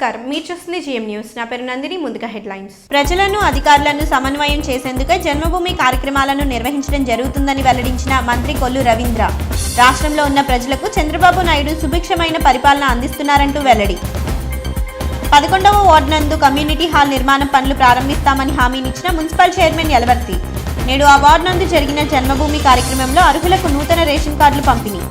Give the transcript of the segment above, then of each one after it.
నమస్కారం, మీరు చూస్తుంది జిఎం న్యూస్. నా పేరు నందిని. ముందుగా హెడ్లైన్స్. ప్రజలను అధికారులను సమన్వయం చేసేందుకే జన్మభూమి కార్యక్రమాలను నిర్వహించడం జరుగుతుందని వెల్లడించిన మంత్రి కొల్లు రవీంద్ర. రాష్ట్రంలో ఉన్న ప్రజలకు చంద్రబాబు నాయుడు సుభిక్షమైన పరిపాలన అందిస్తున్నారంటూ వెల్లడి. 11వ వార్డు నందు కమ్యూనిటీ హాల్ నిర్మాణం పనులు ప్రారంభిస్తామని హామీనిచ్చిన మున్సిపల్ చైర్మన్ యలవర్తి. నేడు ఆ వార్డు నందు జరిగిన జన్మభూమి కార్యక్రమంలో అర్హులకు నూతన రేషన్ కార్డులు పంపిణీ.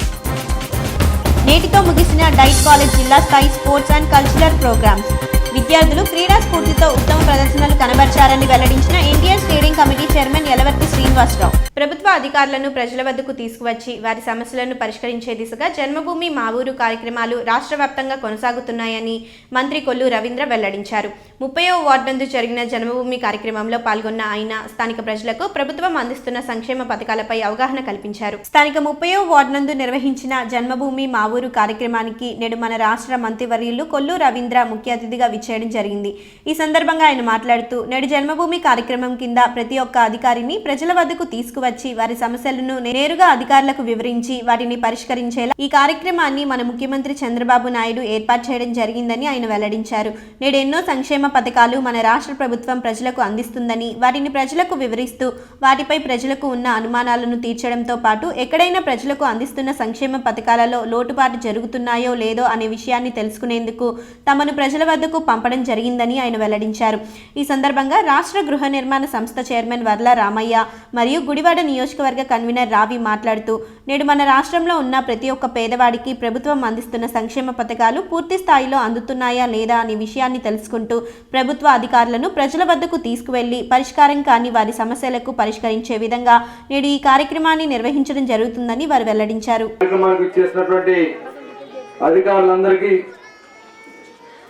నేటితో ముగిసిన డైట్ కాలేజ్ జిల్లా స్థాయి స్పోర్ట్స్ అండ్ కల్చరల్ ప్రోగ్రామ్స్. విద్యార్థులు క్రీడా స్ఫూర్తితో ఉత్తమ ప్రదర్శనలు కనబర్చారని వెల్లడించిన Indian steering committee chairman Yalavarthi Srinivasarao. ప్రభుత్వ అధికారులను ప్రజల వద్దకు తీసుకువచ్చి వారి సమస్యలను పరిష్కరించే దిశగా జన్మభూమి మా ఊరు కార్యక్రమాలు రాష్ట్ర వ్యాప్తంగా కొనసాగుతున్నాయని మంత్రి కొల్లు రవీంద్ర వెల్లడించారు. 30వ వార్డు నందు జరిగిన జన్మభూమి కార్యక్రమంలో పాల్గొన్న ఆయన స్థానిక ప్రజలకు ప్రభుత్వం అందిస్తున్న సంక్షేమ పథకాలపై అవగాహన కల్పించారు. స్థానిక 30వ వార్డు నందు నిర్వహించిన జన్మభూమి మా ఊరు కార్యక్రమానికి నేడు మన రాష్ట్ర మంత్రివర్యులు కొల్లు రవీంద్ర ముఖ్య అతిథిగా విచ్చేయడం జరిగింది. ఈ సందర్భంగా ఆయన మాట్లాడుతూ నేడు జన్మభూమి కార్యక్రమం కింద ప్రతి ఒక్క అధికారిని ప్రజల వద్దకు తీసుకువచ్చి వారి సమస్యలను నేరుగా అధికారులకు వివరించి వాటిని పరిష్కరించేలా ఈ కార్యక్రమాన్ని మన ముఖ్యమంత్రి చంద్రబాబు నాయుడు ఏర్పాటు చేయడం జరిగిందని ఆయన వెల్లడించారు. నేడు ఎన్నో సంక్షేమ పథకాలు మన రాష్ట్ర ప్రభుత్వం ప్రజలకు అందిస్తుందని వాటిని ప్రజలకు వివరిస్తూ వాటిపై ప్రజలకు ఉన్న అనుమానాలను తీర్చడంతో పాటు ఎక్కడైనా ప్రజలకు అందిస్తున్న సంక్షేమ పథకాలలో లోటుపాటు జరుగుతున్నాయో లేదో అనే విషయాన్ని తెలుసుకునేందుకు తమను ప్రజల వద్దకు పంపడం జరిగిందని ఆయన వెల్లడించారు. ఈ సందర్భంగా రాష్ట్ర గృహ నిర్మాణ సంస్థ చైర్మన్ వర్ల రామయ్య మరియు గుడివాడ నియోజకవర్గ కన్వీనర్ రావి మాట్లాడుతూ నేడు మన రాష్ట్రంలో ఉన్న ప్రతి ఒక్క పేదవాడికి ప్రభుత్వం అందిస్తున్న సంక్షేమ పథకాలు పూర్తి స్థాయిలో అందుతున్నాయా లేదా అనే విషయాన్ని తెలుసుకుంటూ ప్రభుత్వ అధికారులను ప్రజల వద్దకు తీసుకువెళ్లి పరిష్కారం కాని వారి సమస్యలకు పరిష్కరించే విధంగా నేడు ఈ కార్యక్రమాన్ని నిర్వహించడం జరుగుతుందని వారు వెల్లడించారు.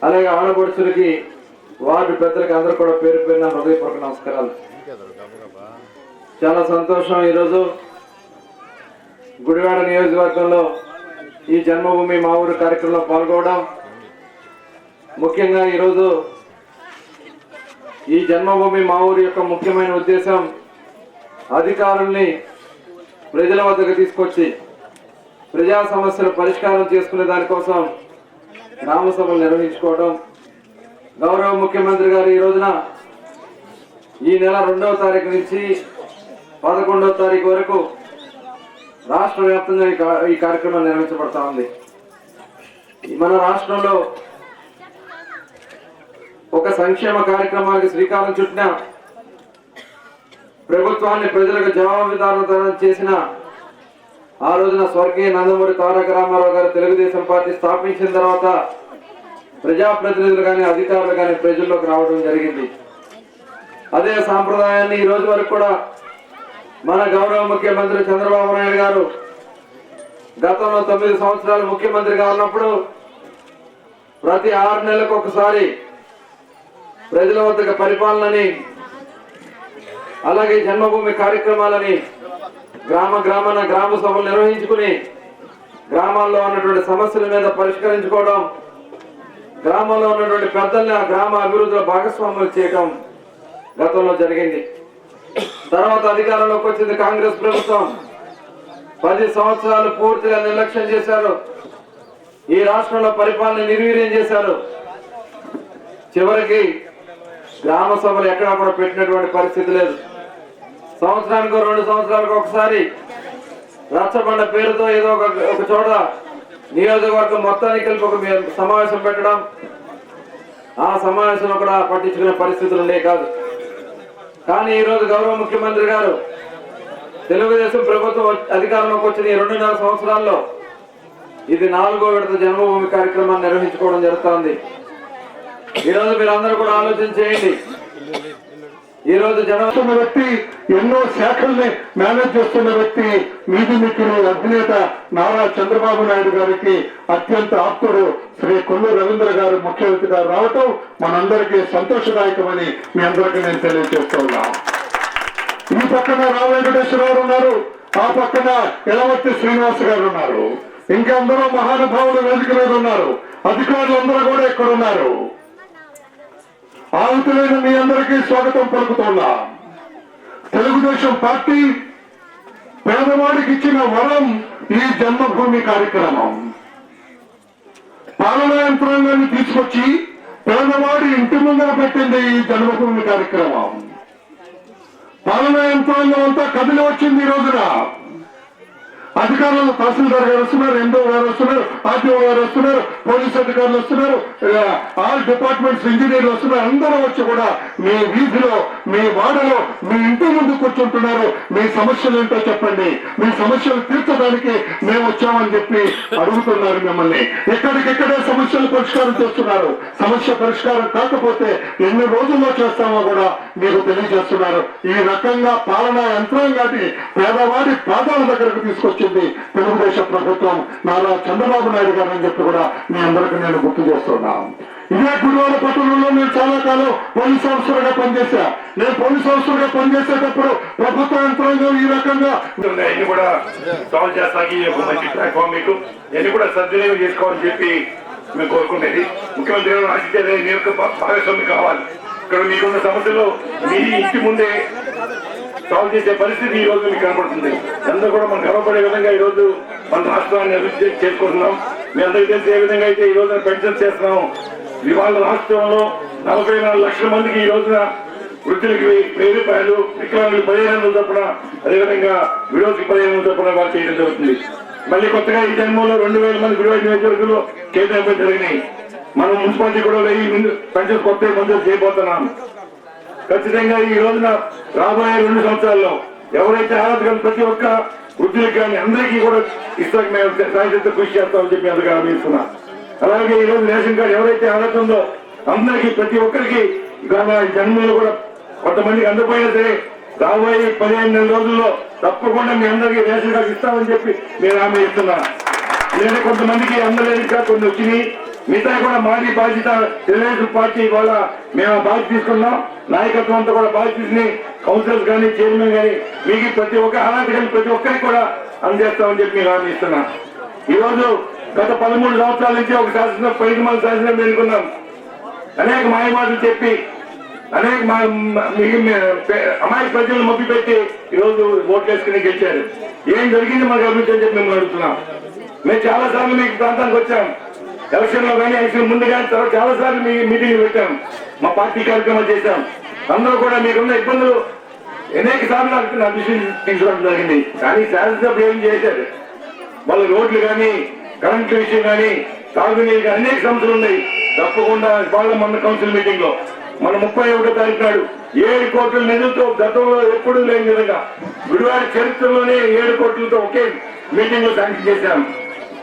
అలాగే ఆడపడుచులకి వార్డు పెద్దలకి అందరూ కూడా పేరు పేరున హృదయపూర్వక నమస్కారాలు. చాలా సంతోషం ఈరోజు గుడివాడ నియోజకవర్గంలో ఈ జన్మభూమి మా ఊరు కార్యక్రమంలో పాల్గొనడం. ముఖ్యంగా ఈరోజు ఈ జన్మభూమి మా ఊరు యొక్క ముఖ్యమైన ఉద్దేశం అధికారుల్ని ప్రజల వద్దకు తీసుకొచ్చి ప్రజా సమస్యలు పరిష్కారం చేసుకునే దానికోసం గ్రామ సభలు నిర్వహించుకోవడం. గౌరవ ముఖ్యమంత్రి గారు ఈ రోజున ఈ నెల 2వ తారీఖు నుంచి 11వ తారీఖు వరకు రాష్ట్ర వ్యాప్తంగా ఈ కార్యక్రమం నిర్వహించబడతా ఉంది. మన రాష్ట్రంలో ఒక సంక్షేమ కార్యక్రమానికి శ్రీకారం చుట్టిన ప్రభుత్వాన్ని ప్రజలకు జవాబుదారీతనం చేసిన ఆ రోజున స్వర్గీయ నందమూరి తారక రామారావు గారు తెలుగుదేశం పార్టీ స్థాపించిన తర్వాత ప్రజాప్రతినిధులు కానీ అధికారులు కానీ ప్రజల్లోకి రావడం జరిగింది. అదే సాంప్రదాయాన్ని ఈ రోజు వరకు కూడా మన గౌరవ ముఖ్యమంత్రి చంద్రబాబు నాయుడు గారు గతంలో 9 సంవత్సరాలు ముఖ్యమంత్రిగా ఉన్నప్పుడు ప్రతి 6 నెలలకు ఒకసారి ప్రజల వద్దకు పరిపాలనని అలాగే జన్మభూమి కార్యక్రమాలని గ్రామాన గ్రామ సభలు నిర్వహించుకుని గ్రామాల్లో ఉన్నటువంటి సమస్యల మీద పరిష్కరించుకోవడం, గ్రామంలో ఉన్నటువంటి పెద్దల్ని ఆ గ్రామ అభివృద్ధిలో భాగస్వాములు చేయడం గతంలో జరిగింది. తర్వాత అధికారంలోకి వచ్చింది కాంగ్రెస్ ప్రభుత్వం. 10 సంవత్సరాలు పూర్తిగా నిర్లక్ష్యం చేశారు. ఈ రాష్ట్రంలో పరిపాలన నిర్వీర్యం చేశారు. చివరికి గ్రామ సభలు ఎక్కడా కూడా పెట్టినటువంటి పరిస్థితి లేదు. సంవత్సరానికి 2 సంవత్సరాలకు ఒకసారి రచ్చబండ పేరుతో ఏదో ఒక చోట నియోజకవర్గం మొత్తానికి కలిపి ఒక సమావేశం పెట్టడం, ఆ సమావేశంలో కూడా పట్టించుకునే పరిస్థితులు ఉండే కాదు. కానీ ఈరోజు గౌరవ ముఖ్యమంత్రి గారు తెలుగుదేశం ప్రభుత్వం అధికారంలోకి వచ్చిన ఈ 2.5 సంవత్సరాల్లో ఇది 4వ విడత జన్మభూమి కార్యక్రమాన్ని నిర్వహించుకోవడం జరుగుతోంది. ఈరోజు మీరు అందరూ కూడా ఆలోచన చేయండి. ఈ రోజు జనవస్తున్న వ్యక్తి, ఎన్నో శాఖల్ని మేనేజ్ చేస్తున్న వ్యక్తి, మీది మిక్కులు అధినేత నారా చంద్రబాబు నాయుడు గారికి అత్యంత ఆప్తుడు శ్రీ కొల్లు రవీంద్ర గారు ముఖ్య అతిథిగా రావటం మనందరికీ సంతోషదాయకమని మీ అందరికీ నేను తెలియజేస్తున్నా. ఈ పక్కన రావు వెంకటేశ్వరరావు ఉన్నారు, ఆ పక్కన యలవర్తి శ్రీనివాస్ గారు ఉన్నారు, ఇంకా అందరూ మహానుభావులు వేదిక మీద ఉన్నారు, అధికారులందరూ కూడా ఇక్కడ ఉన్నారు. ఆహుతులైన మీ అందరికీ స్వాగతం పలుకుతున్నా. తెలుగుదేశం పార్టీ పేదవాడికి ఇచ్చిన వరం ఈ జన్మభూమి కార్యక్రమం. పాలనా యంత్రాంగాన్ని తీసుకొచ్చి పేదవాడి ఇంటి ముందర పెట్టింది ఈ జన్మభూమి కార్యక్రమం. పాలనా యంత్రాంగం అంతా కదిలి వచ్చింది ఈ రోజున. అధికారులు తహసీల్దార్ గారు వస్తున్నారు, ఎండో గారు వస్తున్నారు, ఆర్టీఓ గారు వస్తున్నారు, పోలీస్ అధికారులు వస్తున్నారు, ఆల్ డిపార్ట్మెంట్స్ ఇంజనీర్లు వస్తున్నారు. అందరూ వచ్చి కూడా మీ వీధిలో, మీ వాడలో, మీ ఇంటి ముందు కూర్చుంటున్నారు. మీ సమస్యలు ఏంటో చెప్పండి, మీ సమస్యలు తీర్చడానికి మేము వచ్చామని చెప్పి అడుగుతున్నారు మిమ్మల్ని. ఎక్కడికెక్కడే సమస్యలు పరిష్కారం చేస్తున్నారు. సమస్య పరిష్కారం కాకపోతే ఎన్ని రోజుల్లో చేస్తామో కూడా మీకు తెలియజేస్తున్నారు. ఈ రకంగా పాలనా యంత్రాంగాన్ని పేదవాడి పాదాల దగ్గరకు తీసుకొచ్చింది తెలుగుదేశం ప్రభుత్వం, నారా చంద్రబాబు నాయుడు గారు అని చెప్పి కూడా మీ అందరికీ నేను గుర్తు చేస్తున్నాను. ఇదే గుడివాడ పట్టణంలో నేను చాలా కాలం పోలీస్ ఆఫీసర్గా పనిచేశా. నేను పోలీస్ ఆఫీసర్గా పనిచేసేటప్పుడు ప్రభుత్వ యంత్రాంగం ఈ రకంగా ఎన్ని కూడా సాల్వ్ చేస్తాకి ఒక మంచి ప్లాట్ఫామ్ మీకు ఎన్ని కూడా సద్వినియోగం చేసుకోవాలని చెప్పి మేము కోరుకునేది. ముఖ్యమంత్రి గారు ఆశించేది నీ యొక్క భాగస్వామి కావాలి. ఇక్కడ మీకున్న సమస్యలు మీ ఇంటి ముందే సాల్వ్ చేసే పరిస్థితి ఈ రోజు మీకు కనపడుతుంది. అందరూ కూడా మనం గర్వపడే విధంగా ఈ రోజు మన రాష్ట్రాన్ని అభివృద్ధి చేసుకుంటున్నాం. మీ అందరికీ తెలిసి ఏ విధంగా అయితే ఈ రోజున పెన్షన్ చేస్తున్నాం. ఇవాళ రాష్ట్రంలో 44 లక్షల మందికి ఈ రోజున వృద్ధులకి 1000 రూపాయలు, వికలాంగులకు 1500 చొప్పున, అదేవిధంగా విడోస్కి 1500 చొప్పున వారు చేయడం జరుగుతుంది. మళ్ళీ కొత్తగా ఈ జన్మలో 2000 మంది విడవ నియోజకవర్గంలో కేటాయింపు జరిగినాయి. మనం మున్సిపాలిటీ కూడా 1000 పెన్షన్ కొత్త మంజూరు చేయబోతున్నాం. ఖచ్చితంగా ఈ రోజున రాబోయే 2 సంవత్సరాల్లో ఎవరైతే అర్హత కలిగిన ప్రతి ఒక్క వృద్ధులకు కానీ అందరికీ కూడా ఇస్తాక మేము సాయంత్రం కృషి చేస్తామని చెప్పి అందుకు హామీస్తున్నాం. అలాగే ఈ రోజు రేషన్ కార్డు ఎవరైతే అర్హత ఉందో అందరికీ ప్రతి ఒక్కరికి జన్మలో కూడా కొంతమందికి అందపోయినా సరే రాబోయే 15 రోజుల్లో తప్పకుండా మీ అందరికీ రేషన్ కార్డు ఇస్తామని చెప్పి నేను హామీ ఇస్తున్నా. లేదా కొంతమందికి అందలేదు ఇంకా కొన్ని వచ్చినాయి. మిగతా కూడా మాది బాధ్యత. తెలుగుదేశం పార్టీ కూడా మేము బాధ్యత తీసుకున్నాం. నాయకత్వం అంతా కూడా బాధ్యత తీసుకుని కౌన్సిలర్స్ కానీ, చైర్మన్ కానీ మీకు ప్రతి ఒక్క అర్హత కానీ ప్రతి ఒక్కరికి కూడా అందజేస్తామని చెప్పి మేము హామీ ఇస్తున్నాం. ఈ రోజు గత 13 సంవత్సరాల నుంచి ఒక శాసన 5 మంది శాసనం ఎన్నుకున్నాం. అనేక మాయమాటలు చెప్పి అనేక అమాయక ప్రజలను మభ్య పెట్టి ఈ రోజు ఓట్లు వేసుకుని గెలిచారు. ఏం జరిగింది మాకు అభివృద్ధి అని చెప్పి మేము అడుగుతున్నాం. మేము చాలా సార్లు మీకు ప్రాంతానికి వచ్చాం. ఎలక్షన్ లో కానీ, ఎలక్షన్ ముందు కానీ, తర్వాత చాలా సార్లు మీ మీటింగ్లు పెట్టాం. మా పార్టీ కార్యక్రమాలు చేశాం. అందరూ కూడా మీకున్న ఇబ్బందులు అనేక సార్లు నా దృష్టి తీసుకోవడం జరిగింది. కానీ శాసనసభ్యులు ఏం చేశారు? వాళ్ళ రోడ్లు కానీ, కరెంటు విషయం కానీ, తాగునీరు కానీ అనేక సమస్యలు ఉన్నాయి. తప్పకుండా వాళ్ళ మన కౌన్సిల్ మీటింగ్ లో మన 31వ తారీఖు నాడు 7 కోట్ల నిధులతో గతంలో ఎప్పుడూ లేని విధంగా గుడివాడ చరిత్రలోనే 7 కోట్లతో ఒకే మీటింగ్ లో శాంక్షన్ చేశాం.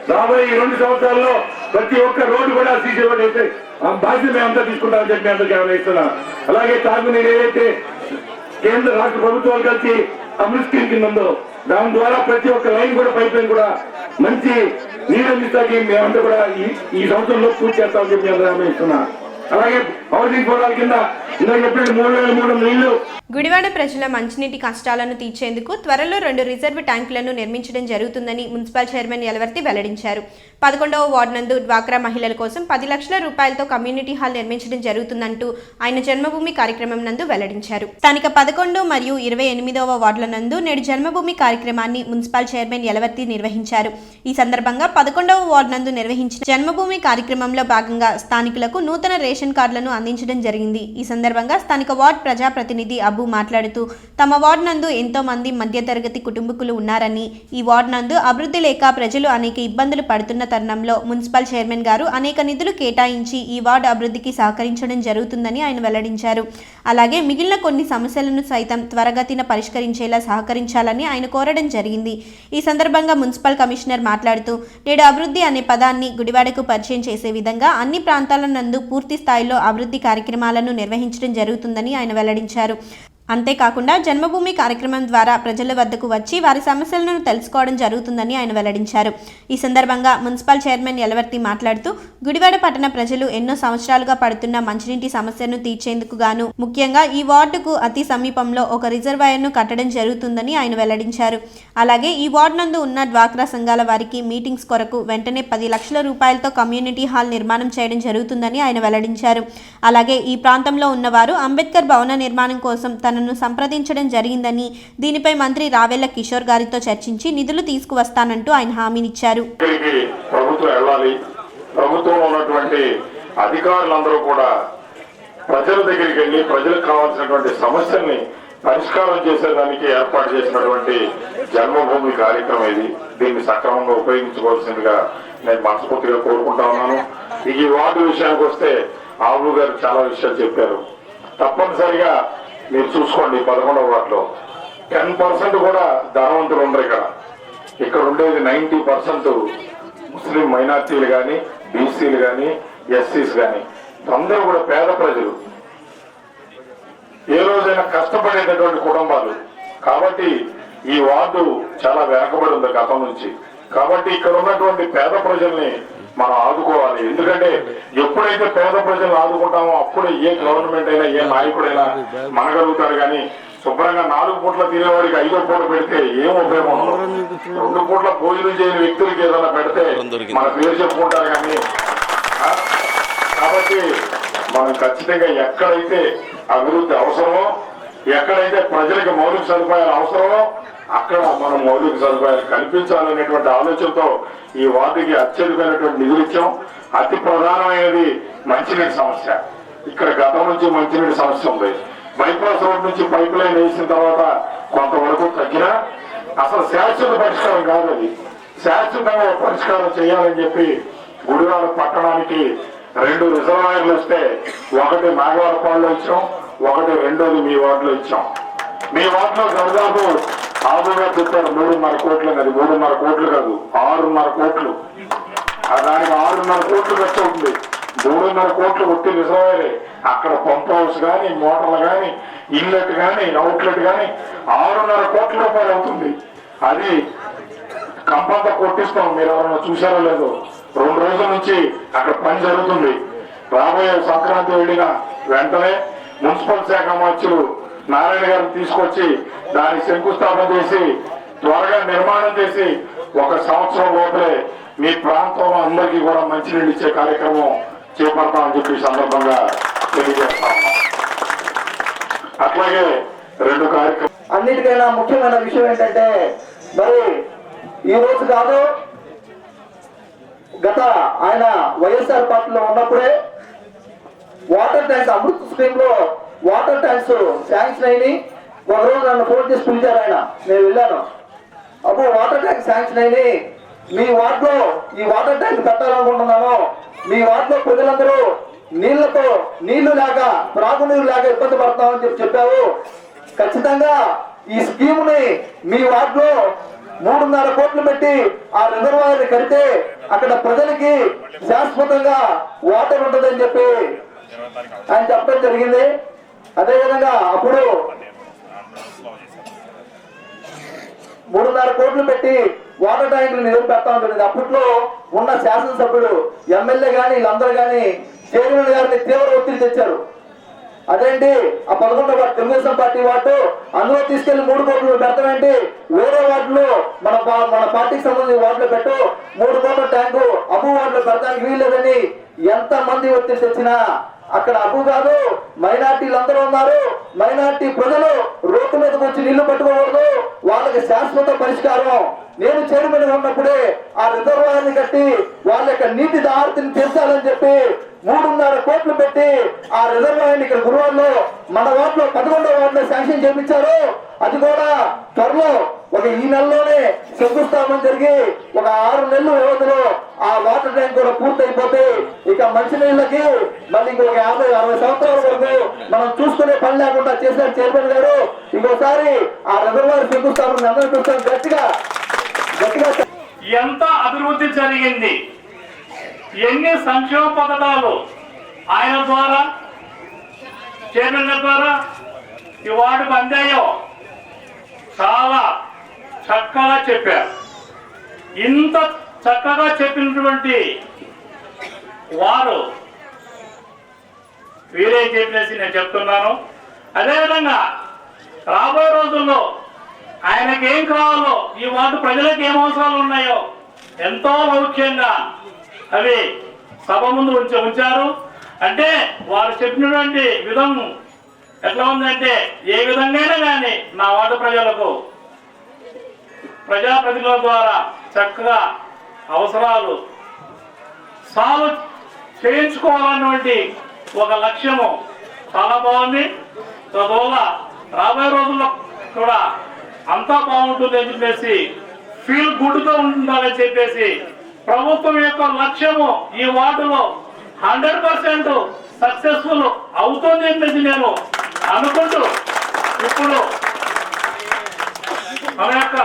రాబోయే 2 సంవత్సరాల్లో ప్రతి ఒక్క రోడ్డు కూడా సీసీ రోడ్ అయితే ఆ బాధ్యత మేమంతా తీసుకుంటామని చెప్పి అందరికీ ఆలోచిస్తున్నాం. అలాగే తాగునీరు ఏదైతే కేంద్ర రాష్ట్ర ప్రభుత్వాలు కలిసి అమృత్ స్కీమ్ కింద ఉందో దాని ద్వారా ప్రతి ఒక్క లైన్ కూడా పైప్ లైన్ కూడా మంచి నీరు అందిస్తాకి మేమంతా కూడా ఈ సంవత్సరంలో పూర్తి చేస్తామని చెప్పి అందరూ ఆలోచిస్తున్నాం. అలాగే హౌసింగ్ ఫోరాల కింద ఇందులో చెప్పినట్టు 3,300 నీళ్లు. గుడివాడ ప్రజల మంచినీటి కష్టాలను తీర్చేందుకు త్వరలో 2 రిజర్వ్ ట్యాంకులను నిర్మించడం జరుగుతుందని మున్సిపల్ చైర్మన్ యలవర్తి వెల్లడించారు. 11వ వార్డు నందు డ్వాక్రా మహిళల కోసం 10 లక్షల రూపాయలతో కమ్యూనిటీ హాల్ నిర్మించడం జరుగుతుందంటూ ఆయన జన్మభూమి కార్యక్రమం నందు వెల్లడించారు. స్థానిక 11 మరియు 28వ వార్డుల నందు నేడు జన్మభూమి కార్యక్రమాన్ని మున్సిపల్ చైర్మన్ యలవర్తి నిర్వహించారు. ఈ సందర్భంగా 11వ వార్డు నందు నిర్వహించిన జన్మభూమి కార్యక్రమంలో భాగంగా స్థానికులకు నూతన రేషన్ కార్డులను అందించడం జరిగింది. ఈ సందర్భంగా స్థానిక వార్డు ప్రజాప్రతినిధి అబ్బు మాట్లాడుతూ తమ వార్డు నందు ఎంతో మంది మధ్యతరగతి కుటుంబకులు ఉన్నారని, ఈ వార్డు నందు అభివృద్ధి లేక ప్రజలు అనేక ఇబ్బందులు పడుతున్న తరుణంలో మున్సిపల్ చైర్మన్ గారు అనేక నిధులు కేటాయించి ఈ వార్డు అభివృద్ధికి సహకరించడం జరుగుతుందని ఆయన వెల్లడించారు. అలాగే మిగిలిన కొన్ని సమస్యలను సైతం త్వరగతిన పరిష్కరించేలా సహకరించాలని ఆయన కోరడం జరిగింది. ఈ సందర్భంగా మున్సిపల్ కమిషనర్ మాట్లాడుతూ నేడు అభివృద్ధి అనే పదాన్ని గుడివాడకు పరిచయం చేసే విధంగా అన్ని ప్రాంతాల నందు పూర్తి స్థాయిలో అభివృద్ధి కార్యక్రమాలను నిర్వహించడం జరుగుతుందని ఆయన వెల్లడించారు. అంతేకాకుండా జన్మభూమి కార్యక్రమం ద్వారా ప్రజల వద్దకు వచ్చి వారి సమస్యలను తెలుసుకోవడం జరుగుతుందని ఆయన వెల్లడించారు. ఈ సందర్భంగా మున్సిపల్ చైర్మన్ యలవర్తి మాట్లాడుతూ గుడివాడ పట్టణ ప్రజలు ఎన్నో సంవత్సరాలుగా పడుతున్న మంచినీటి సమస్యను తీర్చేందుకు గాను ముఖ్యంగా ఈ వార్డుకు అతి సమీపంలో ఒక రిజర్వాయర్ను కట్టడం జరుగుతుందని ఆయన వెల్లడించారు. అలాగే ఈ వార్డు నందు ఉన్న డ్వాక్రా సంఘాల వారికి మీటింగ్స్ కొరకు వెంటనే 10 లక్షల రూపాయలతో కమ్యూనిటీ హాల్ నిర్మాణం చేయడం జరుగుతుందని ఆయన వెల్లడించారు. అలాగే ఈ ప్రాంతంలో ఉన్నవారు అంబేద్కర్ భవన నిర్మాణం కోసం తనను సంప్రదించడం జరిగిందని, దీనిపై మంత్రి రావెల్ల కిషోర్ గారితో చర్చించి నిధులు తీసుకువస్తానంటూ ఆయన హామీనిచ్చారు. ప్రభుత్వం వెళ్ళాలి, ప్రభుత్వం ఉన్నటువంటి అధికారులందరూ కూడా ప్రజల దగ్గరికి వెళ్ళి ప్రజలకు కావాల్సినటువంటి సమస్యల్ని పరిష్కారం చేసేదానికి ఏర్పాటు చేసినటువంటి జన్మభూమి కార్యక్రమం ఇది. దీన్ని సక్రమంగా ఉపయోగించుకోవాల్సిందిగా నేను మనస్ఫూర్తిగా కోరుకుంటా ఉన్నాను. ఈ వార్డు విషయానికి వస్తే ఆవులు గారు చాలా విషయాలు చెప్పారు. తప్పనిసరిగా మీరు చూసుకోండి, 11వ వార్డులో 10% కూడా ధనవంతులు ఉండరు. ఇక్కడ ఉండేది 90% ముస్లిం మైనార్టీలు కానీ, బీసీలు కానీ, ఎస్సీస్ కానీ అందరూ కూడా పేద ప్రజలు, ఏ రోజైనా కష్టపడేటటువంటి కుటుంబాలు. కాబట్టి ఈ వార్డు చాలా వెనకబడి ఉంది గతం నుంచి. కాబట్టి ఇక్కడ ఉన్నటువంటి పేద ప్రజల్ని మనం ఆదుకోవాలి. ఎందుకంటే ఎప్పుడైతే పేద ప్రజలను ఆదుకుంటామో అప్పుడే ఏ గవర్నమెంట్ అయినా ఏ నాయకుడైనా మనగలుగుతారు. కానీ శుభ్రంగా 4 పూట్ల తినేవాడికి 5వ పూట పెడితే ఏం ఉపయోగం ఉండదు. 2 పూట్ల భోజనం చేయని వ్యక్తులకి ఏదైనా పెడితే మన పేరు చెప్పుకుంటారు. కానీ కాబట్టి మనం ఖచ్చితంగా ఎక్కడైతే అభివృద్ధి అవసరమో, ఎక్కడైతే ప్రజలకు మౌలిక సదుపాయాలు అవసరమో అక్కడ మనం మౌలిక సదుపాయాలు కల్పించాలనేటువంటి ఆలోచనతో ఈ వార్డుకి అత్యధికమైనటువంటి నిధులు ఇచ్చాం. అతి ప్రధానమైనది మంచినీటి సమస్య. ఇక్కడ గతం నుంచి మంచినీటి సమస్య ఉంది. బైపాస్ రోడ్ నుంచి పైప్ లైన్ వేసిన తర్వాత కొంతవరకు తగ్గినా అసలు శాశ్వత పరిష్కారం కాదు. అది శాశ్వతంగా పరిష్కారం చేయాలని చెప్పి గుడివాడ పట్టణానికి 2 రిజర్వాయర్లు వస్తే, ఒకటి నాగవారపాడులో ఇచ్చాం, ఒకటి రెండోది మీ వార్డులో ఇచ్చాం. మీ వార్డులో దాదాపు ఆదుగా చెప్పారు 3.5 కోట్లు. అది 3.5 కోట్లు కాదు, 6.5 కోట్లు. దానికి 6.5 కోట్లు ఖర్చు అవుతుంది. 3.5 కోట్లు ఒట్టి రిజర్వాయరే. అక్కడ పంప్ హౌస్ కానీ, మోటార్లు కానీ, ఇన్లెట్ కానీ, అవుట్లెట్ కానీ 6.5 కోట్ల రూపాయలు అవుతుంది. అది కంపంతా కొట్టిస్తాం. మీరు ఎవరైనా చూసారో లేదో, 2 రోజుల నుంచి అక్కడ పని జరుగుతుంది. రాబోయే సంక్రాంతి వెళ్ళిన వెంటనే మున్సిపల్ శాఖ మంత్రులు నారాయణ గారిని తీసుకొచ్చి దాన్ని శంకుస్థాపన చేసి త్వరగా నిర్మాణం చేసి 1 సంవత్సరం లోపలే మీ ప్రాంతంలో అందరికీ కూడా మంచినీళ్ళు ఇచ్చే కార్యక్రమం చేపడతామని చెప్పి సందర్భంగా తెలియజేస్తా ఉన్నాం. అట్లాగే 2 కార్యక్రమం. అన్నిటికైనా ముఖ్యమైన విషయం ఏంటంటే, మరి ఈ రోజు కాదు, గత ఆయన వైఎస్ఆర్ పార్టీలో ఉన్నప్పుడే వాటర్ ట్యాంక్స్ అమృత్ స్కీమ్ లో వాటర్ ట్యాంక్స్ శాంక్షన్ అయినాయి. ఒక రోజు నన్ను ఫోన్ చేసి పిలిచారు ఆయన, నేను వెళ్ళాను. అప్పుడు వాటర్ ట్యాంక్ శాంక్షన్ అయినాయి, మీ వార్డులో ఈ వాటర్ ట్యాంక్ పెట్టాలనుకుంటున్నాను, మీ వార్డులో ప్రజలందరూ నీళ్లు లేక, త్రాగునీరు లేక ఇబ్బంది పడతామని చెప్పావు. ఖచ్చితంగా ఈ స్కీమ్ ని మీ వార్డులో 3.5 కోట్లు పెట్టి ఆ రిజర్వాయర్ కడితే అక్కడ ప్రజలకి శాశ్వతంగా వాటర్ ఉంటుందని చెప్పి ఆయన చెప్పడం జరిగింది. అదేవిధంగా అప్పుడు 3.5 కోట్లు పెట్టి వాటర్ ట్యాంకులు నిధులు పెడతా ఉంటుంది. అప్పట్లో ఉన్న శాసనసభ్యులు, ఎమ్మెల్యే గాని వీళ్ళందరూ గాని చైర్మన్ గారిని తీవ్ర ఒత్తిడి తెచ్చారు. అదేంటి ఆ 11వ వార్డు తెలుగుదేశం పార్టీ వార్డు, అందులో తీసుకెళ్లి 3 కోట్లు పెడతామేంటి, వేరే వార్డులో మన పార్టీకి సంబంధించిన వార్డులో పెట్టు, 3 కోట్ల ట్యాంకు అబు వార్డులో పెడతానికి వీల్లేదని ఎంత మంది ఒత్తిడి తెచ్చినా అక్కడ అబు కాదు, మైనార్టీలు అందరూ ఉన్నారు. మైనార్టీ ప్రజలు రోడ్డు మీదకి వచ్చి నీళ్లు పట్టుకోకూడదు, వాళ్ళకి శాశ్వత పరిష్కారం. నేను చైర్మన్ ఉన్నప్పుడే ఆ రిజర్వాయర్ని కట్టి వాళ్ళ యొక్క నీటి దారిని తీర్చాలని చెప్పి 3.5 కోట్లు పెట్టి ఆ రిజర్వాయర్ని ఇక్కడ గురువారంలో మన వార్డులో 11వ వార్డులో శాంక్షన్ చేయించారు. అది కూడా త్వరలో ఈ నెలలోనే శంకుస్థాపన జరిగి 6 నెలల వ్యవధిలో ఆ వాటర్ ట్యాంక్ కూడా పూర్తయిపోతే ఇక మంచినీళ్ళకి మళ్ళీ ఇంకొక 50-60 సంవత్సరాల వరకు మనం చూసుకునే పని లేకుండా చేశారు చైర్మన్ గారు. ఇంకోసారి ఆ రిజర్వాయర్ శంకుస్థాపన అందరూ చూస్తాం. గట్టిగా ఎంత అభివృద్ధి జరిగింది, ఎన్ని సంక్షేమ పథకాలు ఆయన ద్వారా, చైర్మన్ గారి ద్వారా ఈ వార్డుకు అందాయో చాలా చక్కగా చెప్పారు. ఇంత చక్కగా చెప్పినటువంటి వారు వీరేం చెప్పేసి నేను చెప్తున్నాను. అదేవిధంగా రాబోయే రోజుల్లో ఆయనకి ఏం కావాలో, ఈ వార్డు ప్రజలకు ఏం అవసరాలు ఉన్నాయో ఎంతో ముఖ్యంగా అవి సభ ముందు ఉంచారు. అంటే వారు చెప్పినటువంటి విధం ఎట్లా ఉందంటే, ఏ విధంగా కానీ నా వార్డు ప్రజలకు ప్రజాప్రతినిధుల ద్వారా చక్కగా అవసరాలు సాల్వ్ చేయించుకోవాలన్నటువంటి ఒక లక్ష్యము చాలా బాగుంది. అందువల్ల రాబోయే రోజుల్లో కూడా అంతా బాగుంటుంది అని చెప్పేసి ఫీల్ గుడ్తో ఉండాలని చెప్పేసి ప్రభుత్వం యొక్క లక్ష్యము ఈ వార్డులో 100% సక్సెస్ఫుల్ అవుతుంది అని చెప్పేసి నేను అనుకుంటూ ఇప్పుడు మన యొక్క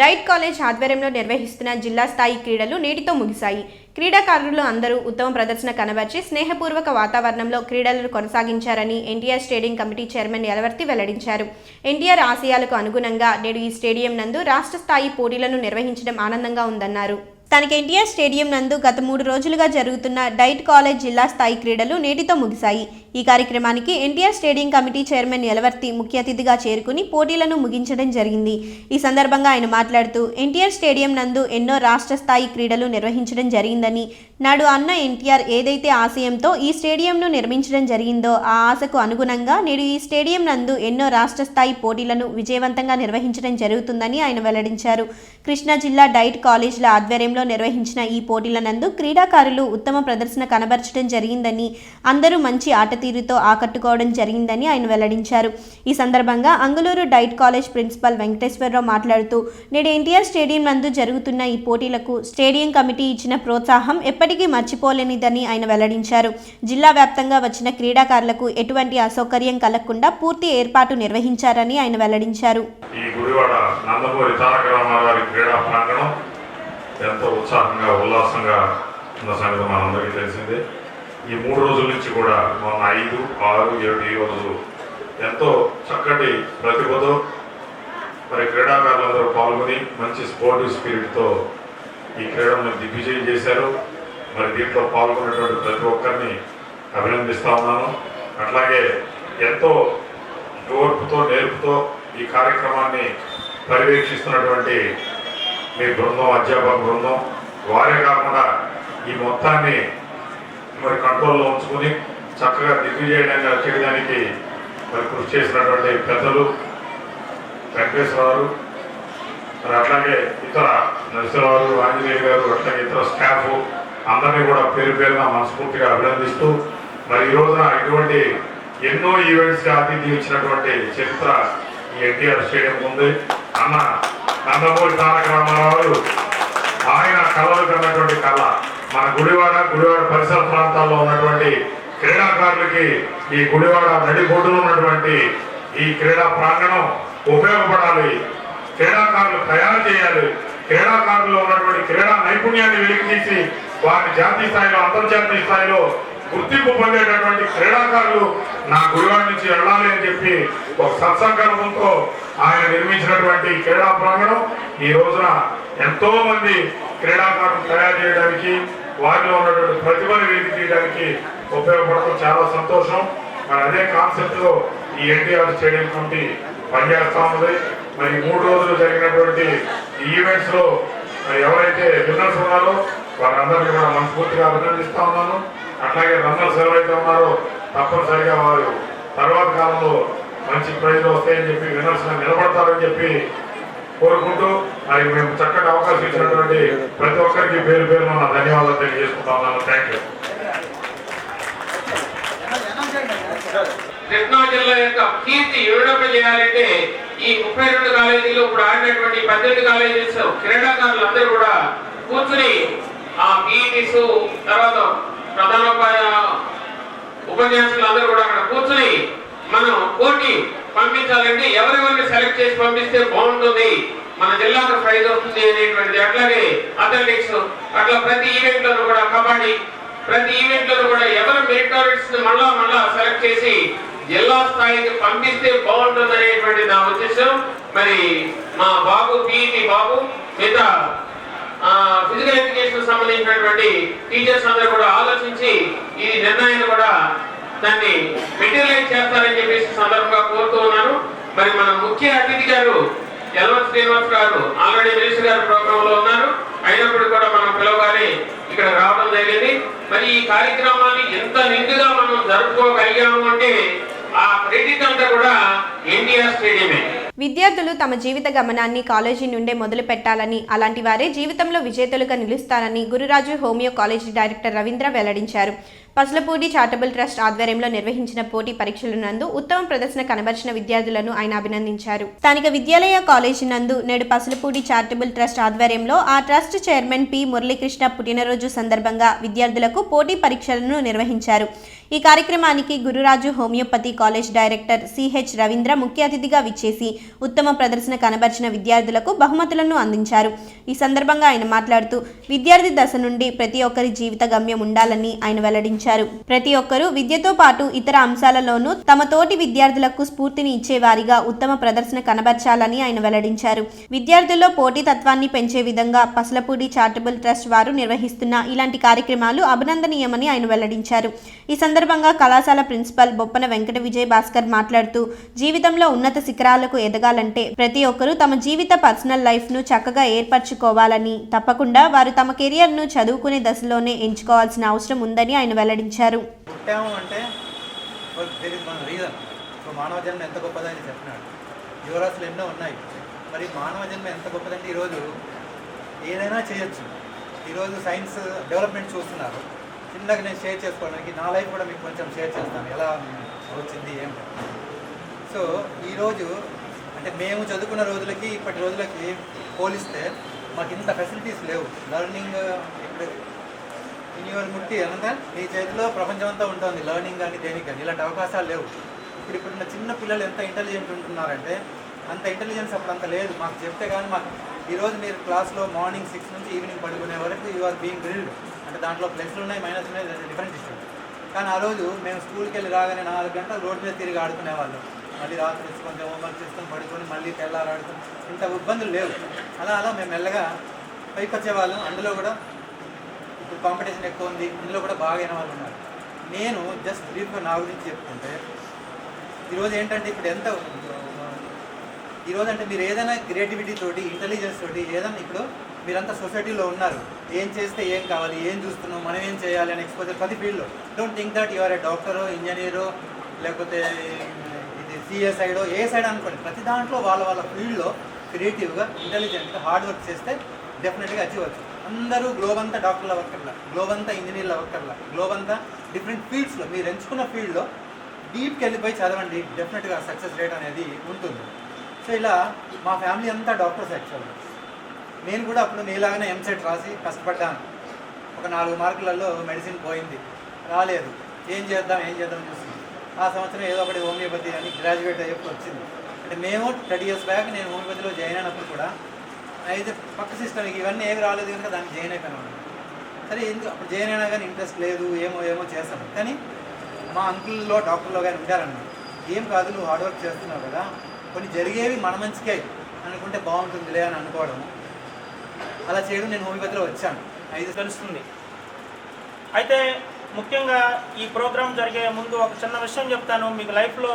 డైట్ కాలేజ్ ఆధ్వర్యంలో నిర్వహిస్తున్న జిల్లా స్థాయి క్రీడలు నేటితో ముగిశాయి. క్రీడాకారులు అందరూ ఉత్తమ ప్రదర్శన కనబర్చి స్నేహపూర్వక వాతావరణంలో క్రీడలను కొనసాగించారని NTR stadium committee chairman Yalavarthi వెల్లడించారు. ఎన్టీఆర్ ఆశయాలకు అనుగుణంగా నేడు ఈ స్టేడియం నందు రాష్ట్ర స్థాయి పోటీలను నిర్వహించడం ఆనందంగా ఉందన్నారు. తనకి ఎన్టీఆర్ స్టేడియం నందు గత 3 రోజులుగా జరుగుతున్న డైట్ కాలేజ్ జిల్లా స్థాయి క్రీడలు నేటితో ముగిశాయి. ఈ కార్యక్రమానికి NTR stadium committee chairman Yalavarthi ముఖ్య అతిథిగా చేరుకుని పోటీలను ముగించడం జరిగింది. ఈ సందర్భంగా ఆయన మాట్లాడుతూ ఎన్టీఆర్ స్టేడియం నందు ఎన్నో రాష్ట్ర స్థాయి క్రీడలు నిర్వహించడం జరిగిందని, నాడు అన్న ఎన్టీఆర్ ఏదైతే ఆశయంతో ఈ స్టేడియంను నిర్మించడం జరిగిందో ఆ ఆశకు అనుగుణంగా నేడు ఈ స్టేడియం నందు ఎన్నో రాష్ట్ర స్థాయి పోటీలను విజయవంతంగా నిర్వహించడం జరుగుతుందని ఆయన వెల్లడించారు. కృష్ణా జిల్లా డైట్ కాలేజీల ఆధ్వర్యంలో నిర్వహించిన ఈ పోటీల నందు క్రీడాకారులు ఉత్తమ ప్రదర్శన కనబర్చడం జరిగిందని, అందరూ మంచి ఆటతీరుతో ఆకట్టుకోవడం జరిగిందని ఆయన వెల్లడించారు. ఈ సందర్భంగా అంగుళూరు డైట్ కాలేజ్ ప్రిన్సిపల్ వెంకటేశ్వరరావు మాట్లాడుతూ నేడు ఎన్టీఆర్ స్టేడియం నందు జరుగుతున్న ఈ పోటీలకు స్టేడియం కమిటీ ఇచ్చిన ప్రోత్సాహం ఎప్పటికీ మర్చిపోలేనిదని ఆయన వెల్లడించారు. జిల్లా వ్యాప్తంగా వచ్చిన క్రీడాకారులకు ఎటువంటి అసౌకర్యం కలగకుండా పూర్తి ఏర్పాటు నిర్వహించారని ఆయన వెల్లడించారు. ఎంతో ఉత్సాహంగా ఉల్లాసంగా ఉన్న సంగతి మనందరికీ తెలిసిందే. ఈ 3 రోజుల నుంచి కూడా మొన్న 5, 6, 7 ఈ రోజులు ఎంతో చక్కటి ప్రతిభతో మరి క్రీడాకారులందరూ పాల్గొని మంచి స్పోర్టివ్ స్పిరిట్తో ఈ క్రీడను దిగ్విజయం చేశారు. మరి దీంట్లో పాల్గొన్నటువంటి ప్రతి ఒక్కరిని అభినందిస్తా ఉన్నాను. అట్లాగే ఎంతో ఓర్పుతో నేర్పుతో ఈ కార్యక్రమాన్ని పర్యవేక్షిస్తున్నటువంటి మీ బృందం, అధ్యాపక బృందం, వారే కాకుండా ఈ మొత్తాన్ని మరి కంట్రోల్లో ఉంచుకొని చక్కగా దిగ్విజయంగా చేయడానికి మరి కృషి చేసినటువంటి పెద్దలు వెంకటేశ్వరరావు, మరి అట్లాగే ఇతర నరసింహరావు, ఆంజనేయ గారు, అట్లాగే ఇతర స్టాఫ్ అందరినీ కూడా పేరు పేరున మనస్ఫూర్తిగా అభినందిస్తూ మరి ఈ రోజున ఇటువంటి ఎన్నో ఈవెంట్స్కి ఆతిథ్యం ఇచ్చినటువంటి చరిత్ర ఈ ఎన్టీఆర్ స్టేడియం ఉంది. అన్న నందమూరి తారక రామారావు ఆయన కళలు కన్నటువంటి కళ మన గుడివాడ పరిసర ప్రాంతాల్లో ఉన్నటువంటి క్రీడాకారులకి ఈ గుడివాడ నడిబొడ్డున ఉన్నటువంటి ఈ క్రీడా ప్రాంగణం ఉపయోగపడాలి. క్రీడాకారులు తయారు చేయాలి. క్రీడాకారుల్లో ఉన్నటువంటి క్రీడా నైపుణ్యాన్ని వెలికితీసి వారిని జాతీయ స్థాయిలో, అంతర్జాతీయ స్థాయిలో గుర్తింపు పొందేటటువంటి క్రీడాకారులు నా గుడివాడ నుంచి వెళ్ళాలి అని చెప్పి ఒక సత్సంకల్పంతో ఆయన నిర్మించినటువంటి క్రీడా ప్రాంగణం ఈ రోజున ఎంతో మంది క్రీడాకారులు తయారు చేయడానికి, వారిలో ఉన్నటువంటి ప్రతిభను వెలికి తీయడానికి ఉపయోగపడటం చాలా సంతోషం. మరి అదే కాన్సెప్ట్లో ఈ ఎన్టీఆర్ స్టేడియం కమిటీ పనిచేస్తా ఉంది. మరి 3 రోజులు జరిగినటువంటి ఈవెంట్స్ లో ఎవరైతే విన్నర్స్ ఉన్నారో వారందరినీ కూడా మనస్ఫూర్తిగా అభినందిస్తా ఉన్నాను. అట్లాగే రన్నర్స్ ఎవరైతే ఉన్నారో తప్పనిసరిగా వారు తర్వాత కాలంలో మంచి ప్రైజ్లు వస్తాయని చెప్పి విన్నర్స్ నిలబడతారని చెప్పి కోరుకుంటూ మరి మేము చక్కటి అవకాశం ఇచ్చినటువంటి ప్రతి ఒక్కరికి పేరు పేరున నా ధన్యవాదాలు తెలియజేసుకుంటా ఉన్నాను. Thank you. కృష్ణా జిల్లా యొక్క కీర్తి వివరణ చేయాలంటే ఈ 32 కాలేజీలు ఇప్పుడు ఆడినటువంటి 18 కాలేజీస్ క్రీడాకారులు అందరూ కూడా కూర్చుని ఆ పీఈటీస్ తర్వాత ప్రధానోపాయ ఉపన్యాసాలు అందరూ కూడా అక్కడ కూర్చుని మనం పోటీ పంపించాలంటే ఎవరెవరిని సెలెక్ట్ చేసి పంపిస్తే బాగుంటుంది, మన జిల్లాకు ప్రైజ్ వస్తుంది అనేటువంటిది. అట్లాగే అథ్లెటిక్స్, అట్లా ప్రతి ఈవెంట్ లోనూ కూడా కబడ్డీ, ప్రతి ఈవెంట్ లోనూ కూడా ఎవరు మెరిటోరిట్స్ మళ్ళా సెలెక్ట్ చేసి జిల్లా స్థాయికి పంపిస్తే బాగుంటుంది అనేటువంటి నా ఉద్దేశం. మరి మా బాబు పీఈటీ బాబు మిగతా ఫిజికల్ ఎడ్యుకేషన్ సంబంధించినటువంటి టీచర్స్ అందరూ కూడా ఆలోచించి ఈ నిర్ణయాన్ని కూడా దాన్ని మెటీరియలైజ్ చేస్తారని చెప్పేసి సందర్భంగా కోరుతూ ఉన్నాను. మరి మన ముఖ్య అతిథి గారు యలవర్తి శ్రీనివాస్ గారు ఆల్రెడీ మినిస్టర్ గారి ప్రోగ్రామ్ లో ఉన్నారు, అయినప్పుడు కూడా మనం పిలవగానే ఇక్కడ రావడం జరిగింది. మరి ఈ కార్యక్రమాన్ని ఎంత నిండుగా మనం జరుపుకోగలిగాము అంటే ఆ క్రెడిట్ అంతా కూడా ఎన్టీఆర్ స్టేడియమే. విద్యార్థులు తమ జీవిత గమనాన్ని కాలేజీ నుండే మొదలు పెట్టాలని, అలాంటి వారే జీవితంలో విజేతలుగా నిలుస్తారని Gururaju homoeo college director Ravindra వెల్లడించారు. పసులపూడి చారిటబుల్ ట్రస్ట్ ఆధ్వర్యంలో నిర్వహించిన పోటీ పరీక్షల నందు ఉత్తమ ప్రదర్శన కనబరిచిన విద్యార్థులను ఆయన అభినందించారు. స్థానిక విద్యాలయ కాలేజీ నందు నేడు పసులపూడి చారిటబుల్ ట్రస్ట్ ఆధ్వర్యంలో ఆ ట్రస్ట్ చైర్మన్ పి మురళీకృష్ణ పుట్టినరోజు సందర్భంగా విద్యార్థులకు పోటీ పరీక్షలను నిర్వహించారు. ఈ కార్యక్రమానికి Gururaju homeopathy college director CH Ravindra ముఖ్య అతిథిగా విచ్చేసి ఉత్తమ ప్రదర్శన కనబరిచిన విద్యార్థులకు బహుమతులను అందించారు. ఈ సందర్భంగా ఆయన మాట్లాడుతూ విద్యార్థి దశ నుండి ప్రతి ఒక్కరి జీవిత గమ్యం ఉండాలని ఆయన వెల్లడించారు. ప్రతి ఒక్కరూ విద్యతో పాటు ఇతర అంశాలలోనూ తమ తోటి విద్యార్థులకు స్ఫూర్తిని ఇచ్చేవారిగా ఉత్తమ ప్రదర్శన కనబర్చాలని ఆయన వెల్లడించారు. విద్యార్థుల్లో పోటీతత్వాన్ని పెంచే విధంగా పసులపూడి చారిటబుల్ ట్రస్ట్ వారు నిర్వహిస్తున్న ఇలాంటి కార్యక్రమాలు అభినందనీయమని ఆయన వెల్లడించారు. ఈ సందర్భంగా కళాశాల ప్రిన్సిపల్ బొప్పన వెంకట విజయ్ భాస్కర్ మాట్లాడుతూ జీవితంలో ఉన్నత శిఖరాలకు ఎదగాలంటే ప్రతి ఒక్కరూ తమ జీవిత పర్సనల్ లైఫ్ను చక్కగా ఏర్పరచుకోవాలని, తప్పకుండా వారు తమ కెరియర్ను చదువుకునే దశలోనే ఎంచుకోవాల్సిన అవసరం ఉందని ఆయన వెల్లడించారు. మానవ జన్మ ఎంత గొప్పదని చెప్పినాడు. యువరాశులు ఎన్నో ఉన్నాయి. మరి మానవ జన్మ ఎంత గొప్పదంటే ఈరోజు ఏదైనా చేయొచ్చు. ఈరోజు సైన్స్ డెవలప్మెంట్ చూస్తున్నారు. చిన్నగా నేను షేర్ చేసుకోవడానికి నా లైఫ్ కూడా మీకు కొంచెం షేర్ చేస్తాను, ఎలా వచ్చింది ఏంటో. సో ఈరోజు అంటే మేము చదువుకున్న రోజులకి ఇప్పటి రోజులకి పోలిస్తే మాకు ఇంత ఫెసిలిటీస్ లేవు. లర్నింగ్ ఇప్పుడు ఇన్ యువర్ ముట్టి అనగా మీ చేతిలో ప్రపంచం అంతా ఉంటుంది. లర్నింగ్ కానీ దేనికి కానీ ఇలాంటి అవకాశాలు లేవు. ఇప్పుడున్న చిన్న పిల్లలు ఎంత ఇంటెలిజెంట్ ఉంటున్నారంటే అంత ఇంటెలిజెన్స్ అప్పుడు అంత లేదు. మాకు చెప్తే కానీ మాకు ఈరోజు మీరు క్లాస్లో మార్నింగ్ 6 నుంచి ఈవినింగ్ పడుకునే వరకు యూ ఆర్ బీయింగ్ గ్రిల్డ్. అంటే దాంట్లో ప్లస్లు ఉన్నాయి, మైనస్ ఉన్నాయి, డిఫరెంట్ ఇష్యూస్. కానీ ఆ రోజు మేము స్కూల్కి వెళ్ళి రాగానే 4 గంటలు రోడ్డు మీద తిరిగి ఆడుకునేవాళ్ళం. మళ్ళీ రాత్రి వచ్చి కొంచెం హోంవర్క్ చేసుకొని పడుకొని మళ్ళీ తెల్లారు ఆడుకొని ఇంత ఇబ్బందులు లేవు. అలా మేము మెల్లగా పైకి వచ్చేవాళ్ళం. అందులో కూడా ఇప్పుడు కాంపిటీషన్ ఎక్కువ ఉంది, అందులో కూడా బాగా అయిన వాళ్ళు ఉన్నారు. నేను జస్ట్ బ్రీఫ్గా నా గురించి చెప్పుకుంటే ఈరోజు ఏంటంటే ఇప్పుడు ఎంత ఈరోజు అంటే మీరు ఏదైనా క్రియేటివిటీ తోటి, ఇంటెలిజెన్స్ తోటి ఏదైనా ఇప్పుడు మీరంతా సొసైటీలో ఉన్నారు. ఏం చేస్తే ఏం కావాలి, ఏం చూస్తున్నాం, మనం ఏం చేయాలి అని ఎక్స్పోజర్ ప్రతి ఫీల్డ్లో. Don't think that you are a డాక్టరో, ఇంజనీరో, లేకపోతే ఇది సిఏ సైడో, ఏ సైడ్ అనుకోండి. ప్రతి దాంట్లో వాళ్ళ ఫీల్డ్లో క్రియేటివ్గా, ఇంటెలిజెంట్గా హార్డ్ వర్క్ చేస్తే డెఫినెట్గా అచీవ్ అవ్వచ్చు. అందరూ గ్లోబ్ అంతా డాక్టర్లు అవ్వక్కర్లా, గ్లోబ్ అంతా ఇంజనీర్లు అవ్వక్కర్లా, గ్లోబ్ అంతా డిఫరెంట్ ఫీల్డ్స్లో మీరు ఎంచుకున్న ఫీల్డ్లో డీప్కి వెళ్ళిపోయి చదవండి. డెఫినెట్గా సక్సెస్ రేట్ అనేది ఉంటుంది. సో ఇలా మా ఫ్యామిలీ అంతా డాక్టర్స్ యాక్చువల్గా. నేను కూడా అప్పుడు నీలాగానే ఎంసెట్ రాసి కష్టపడ్డాను. ఒక 4 మార్కులలో మెడిసిన్ పోయింది, రాలేదు. ఏం చేద్దాం చూస్తుంది. ఆ సంవత్సరం ఏదో ఒకటి హోమియోపతి అని గ్రాడ్యుయేట్ అయ్యేప్పుడు వచ్చింది. అంటే మేము 30 years బ్యాక్ నేను హోమియోపతిలో జాయిన్ అయినప్పుడు కూడా అయితే పక్క సిస్టమ్కి ఇవన్నీ ఏమి రాలేదు కనుక దానికి జాయిన్ అయిపోయినాను. సరే ఎందుకు అప్పుడు జాయిన్ అయినా కానీ ఇంట్రెస్ట్ లేదు, ఏమో చేస్తాను. కానీ మా అంకుల్లో డాక్టర్లో కానీ ఉండారన్నమాట. ఏం కాదు, నువ్వు హార్డ్ వర్క్ చేస్తున్నావు కదా, కొన్ని జరిగేవి మన మంచికే అనుకుంటే బాగుంటుందిలే అని అనుకోవడం, అలా చేయడం. నేను హోమియోపతిలో వచ్చాను 5 తెలుస్తుంది. అయితే ముఖ్యంగా ఈ ప్రోగ్రాం జరిగే ముందు ఒక చిన్న విషయం చెప్తాను. మీకు లైఫ్లో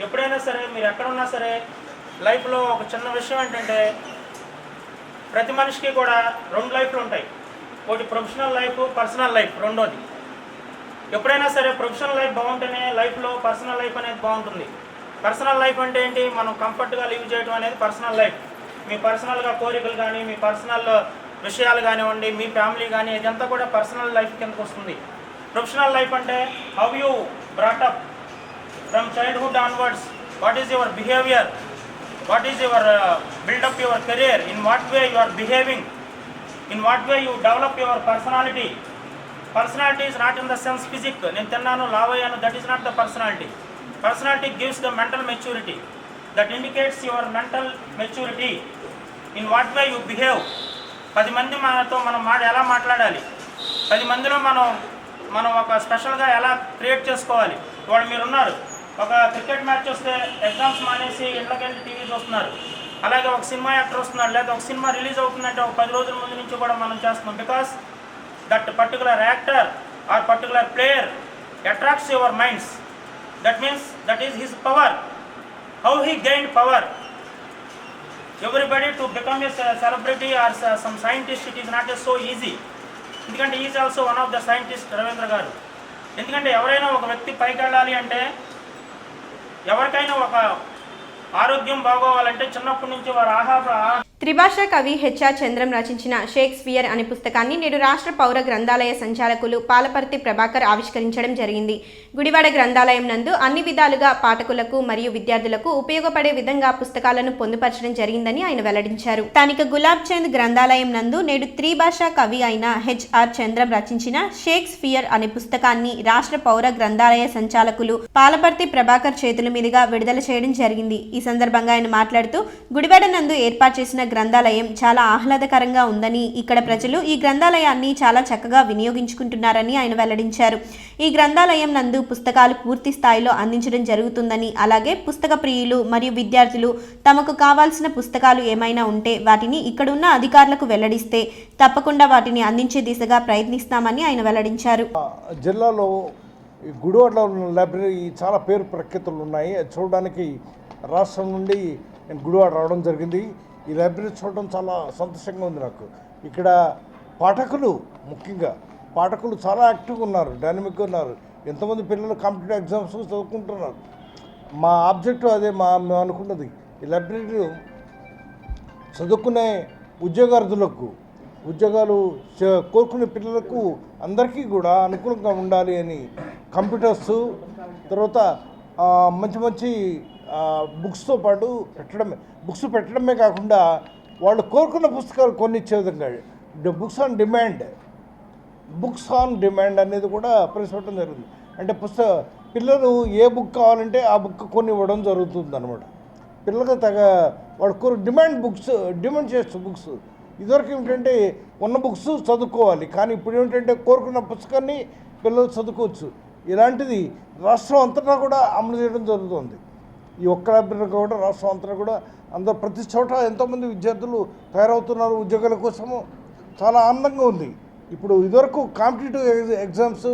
ఎప్పుడైనా సరే, మీరు ఎక్కడున్నా సరే, లైఫ్లో ఒక చిన్న విషయం ఏంటంటే ప్రతి మనిషికి కూడా 2 లైఫ్లు ఉంటాయి. ఒకటి ప్రొఫెషనల్ లైఫ్, పర్సనల్ లైఫ్. రెండోది ఎప్పుడైనా సరే ప్రొఫెషనల్ లైఫ్ బాగుంటేనే లైఫ్లో పర్సనల్ లైఫ్ అనేది బాగుంటుంది. పర్సనల్ లైఫ్ అంటే ఏంటి? మనం కంఫర్ట్గా లివ్ చేయడం అనేది పర్సనల్ లైఫ్. మీ పర్సనల్గా కోరికలు కానీ, మీ పర్సనల్ విషయాలు కానివ్వండి, మీ ఫ్యామిలీ కానీ, ఇదంతా కూడా పర్సనల్ లైఫ్ కిందకు వస్తుంది. ప్రొఫెషనల్ లైఫ్ అంటే how you brought up from childhood onwards, what is your behaviour, what is your build up your career, in what way you are behaving, in what way you develop your personality. Personality is not in the sense physique, నేను తిన్నాను లావయ్యాను, that is not the personality. Personality gives the mental maturity, that indicates your mental maturity, in what way you behave. 10 మంది మనతో మనం ఎలా మాట్లాడాలి, 10 మందిలో మనం ఒక స్పెషల్గా ఎలా క్రియేట్ చేసుకోవాలి. వాళ్ళు మీరున్నారు, ఒక క్రికెట్ మ్యాచ్ వస్తే ఎగ్జామ్స్ మానేసి ఇంట్లోకి వెళ్ళి టీవీ చూస్తున్నారు. అలాగే ఒక సినిమా యాక్టర్ వస్తున్నారు, లేదా ఒక సినిమా రిలీజ్ అవుతుందంటే ఒక 10 రోజుల ముందు నుంచి కూడా మనం చేస్తున్నాం. Because that particular actor or particular player attracts your minds. That means that is his power. How he gained power. Everybody to become a celebrity or some scientist, it is not so easy. ఎందుకంటే is also one of the scientist Ravindra గారు. ఎందుకంటే ఎవరైనా ఒక వ్యక్తి పైకి వెళ్ళాలి అంటే, ఎవరికైనా ఆరోగ్యం బాగోవాలంటే చిన్నప్పటి నుంచి వారు ఆహార త్రిభాషా కవి హెచ్ఆర్ చంద్రం రచించిన షేక్స్పియర్ అనే పుస్తకాన్ని నేడు రాష్ట్ర పౌర గ్రంథాలయ సంచాలకులు పాలపర్తి ప్రభాకర్ ఆవిష్కరించడం జరిగింది. గుడివాడ గ్రంథాలయం నందు అన్ని విధాలుగా పాఠకులకు మరియు విద్యార్థులకు ఉపయోగపడే విధంగా పుస్తకాలను పొందుపరచడం జరిగిందని ఆయన వెల్లడించారు. స్థానిక గులాబ్ చంద్ గ్రంథాలయం నందు నేడు త్రిభాషా కవి అయిన హెచ్ఆర్ చంద్రం రచించిన షేక్స్పియర్ అనే పుస్తకాన్ని రాష్ట్ర పౌర గ్రంథాలయ సంచాలకులు పాలపర్తి ప్రభాకర్ చేతుల మీదుగా విడుదల చేయడం జరిగింది. ఈ సందర్భంగా ఆయన మాట్లాడుతూ గుడివాడ నందు ఏర్పాటు చేసిన గ్రంథాలయం చాలా ఆహ్లాదకరంగా ఉందని, ఇక్కడ ప్రజలు ఈ గ్రంథాలయాన్ని చాలా చక్కగా వినియోగించుకుంటున్నారని ఆయన వెల్లడించారు. ఈ గ్రంథాలయం నందు పుస్తకాలు పూర్తి స్థాయిలో అందించడం జరుగుతుందని, అలాగే పుస్తక ప్రియులు మరియు విద్యార్థులు తమకు కావాల్సిన పుస్తకాలు ఏమైనా ఉంటే వాటిని ఇక్కడున్న అధికారులకు వెల్లడిస్తే తప్పకుండా వాటిని అందించే దిశగా ప్రయత్నిస్తామని ఆయన వెల్లడించారు. జిల్లాలో గుడివాడలో ఉన్న లైబ్రరీ చాలా పేరు ప్రఖ్యాతులు ఉన్నాయి. చూడడానికి రాష్ట్రం నుండి నేను గుడివాడ రావడం జరిగింది. ఈ లైబ్రరీ చూడడం చాలా సంతోషంగా ఉంది నాకు. ఇక్కడ పాఠకులు, ముఖ్యంగా పాఠకులు చాలా యాక్టివ్గా ఉన్నారు, డైనమిక్గా ఉన్నారు. ఎంతోమంది పిల్లలు కాంపిటేటివ్ ఎగ్జామ్స్ చదువుకుంటున్నారు. మా ఆబ్జెక్టివ్ అదే, మేము అనుకున్నది ఈ లైబ్రరీలో చదువుకునే ఉద్యోగార్థులకు, ఉద్యోగాలు కోరుకునే పిల్లలకు అందరికీ కూడా అనుకూలంగా ఉండాలి అని కంప్యూటర్స్, తర్వాత మంచి మంచి బుక్స్తో పాటు బుక్స్ పెట్టడమే కాకుండా వాళ్ళు కోరుకున్న పుస్తకాలు కొన్ని ఇచ్చే విధంగా బుక్స్ ఆన్ డిమాండ్ అనేది కూడా ప్రవేశపెట్టడం జరుగుతుంది. అంటే పిల్లలు ఏ బుక్ కావాలంటే ఆ బుక్ కొని ఇవ్వడం జరుగుతుంది అనమాట. పిల్లలకు వాళ్ళు డిమాండ్ చేస్తూ బుక్స్. ఇదివరకు ఏమిటంటే ఉన్న బుక్స్ చదువుకోవాలి, కానీ ఇప్పుడు ఏమిటంటే కోరుకున్న పుస్తకాన్ని పిల్లలు చదువుకోవచ్చు. ఇలాంటిది రాష్ట్రం అంతటా కూడా అమలు చేయడం జరుగుతుంది. ఈ ఒక్క లైబ్రరీ కూడా రాష్ట్రం అంతా కూడా అందరూ ప్రతి చోట ఎంతోమంది విద్యార్థులు తయారవుతున్నారు ఉద్యోగాల కోసము. చాలా ఆనందంగా ఉంది. ఇప్పుడు ఇదివరకు కాంపిటేటివ్ ఎగ్జామ్స్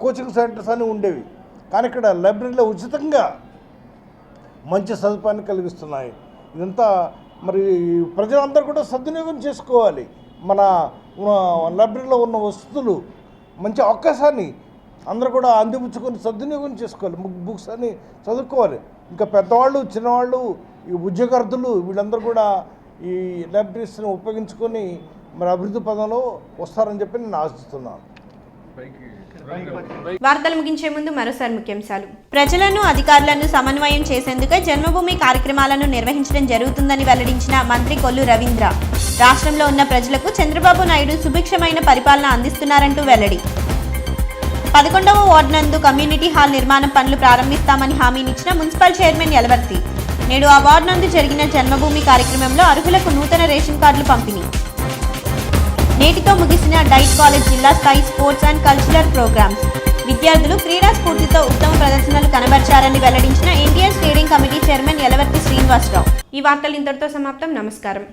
కోచింగ్ సెంటర్స్ అని ఉండేవి, కానీ ఇక్కడ లైబ్రరీలో ఉచితంగా మంచి సదుపాయాన్ని కలిగిస్తున్నాయి. ఇదంతా మరి ప్రజలందరూ కూడా సద్వినియోగం చేసుకోవాలి. మన లైబ్రరీలో ఉన్న వసతులు, మంచి అవకాశాన్ని అందరూ కూడా అందిపుచ్చుకొని సద్వినియోగం చేసుకోవాలి. బుక్స్ అని చదువుకోవాలి. ఇంకా పెద్దవాళ్ళు, చిన్నవాళ్ళు, ఈ ఉద్యోగార్థులు వీళ్ళందరూ కూడా ఈ లైబ్రరీస్ని ఉపయోగించుకొని మరి అభివృద్ధి పదంలో వస్తారని చెప్పి నేను ఆశిస్తున్నాను. వార్తలు ముగించే ముందు మరోసారి ముఖ్యాంశాలు. ప్రజలను, అధికారులను సమన్వయం చేసేందుకే జన్మభూమి కార్యక్రమాలను నిర్వహించడం జరుగుతుందని వెల్లడించిన మంత్రి కొల్లు రవీంద్ర. రాష్ట్రంలో ఉన్న ప్రజలకు చంద్రబాబు నాయుడు సుభిక్షమైన పరిపాలన అందిస్తున్నారంటూ వెల్లడి. 11వ వార్డు నందు కమ్యూనిటీ హాల్ నిర్మాణం పనులు ప్రారంభిస్తామని హామీనిచ్చిన మున్సిపల్ చైర్మన్ యలవర్తి. నేడు ఆ వార్డు నందు జరిగిన జన్మభూమి కార్యక్రమంలో అర్హులకు నూతన రేషన్ కార్డులు పంపిణీ. నేటితో ముగిసిన డైట్ కాలేజ్ జిల్లా స్థాయి స్పోర్ట్స్ అండ్ కల్చరల్ ప్రోగ్రామ్స్. విద్యార్థులు క్రీడా స్ఫూర్తితో ఉత్తమ ప్రదర్శనలు కనబర్చారని వెల్లడించిన NTR stadium committee chairman Yalavarthi Srinivasarao. ఈ వార్తలు ఇంతటితో సమాప్తం. నమస్కారం.